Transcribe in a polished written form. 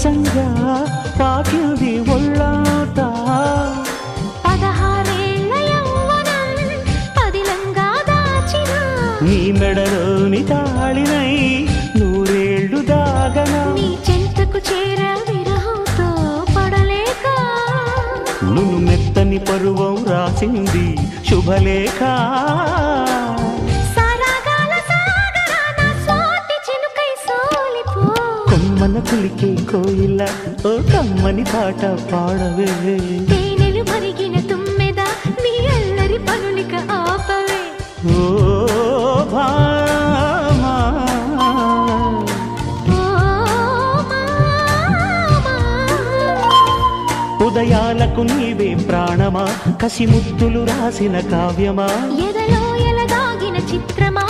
పరవశంగా పాకింది ఒళ్ళాట 16 ఏళ్ల యవ్వనం పదిలంగా దాచిన నీ మెడలోని తాళినై 100 ఏళ్ళు దాగనా నీ చెంతకు చేర విరహంతో పడలేక నును మెత్తని పరువం రాసింది శుభలేఖ కొమ్మన కులికే కోయిల ఓ కమ్మని పాట పాడవే తేనెలు మరిగిన తుమ్మెద నీ అల్లరి పనులిక ఆపవే ఓ భామా ఓ మామా ఉదయాలకు నీవే ప్రాణమా కసి ముద్దులు రాసిన కావ్యమా ఎదలో ఎలదాగిన చిత్రమా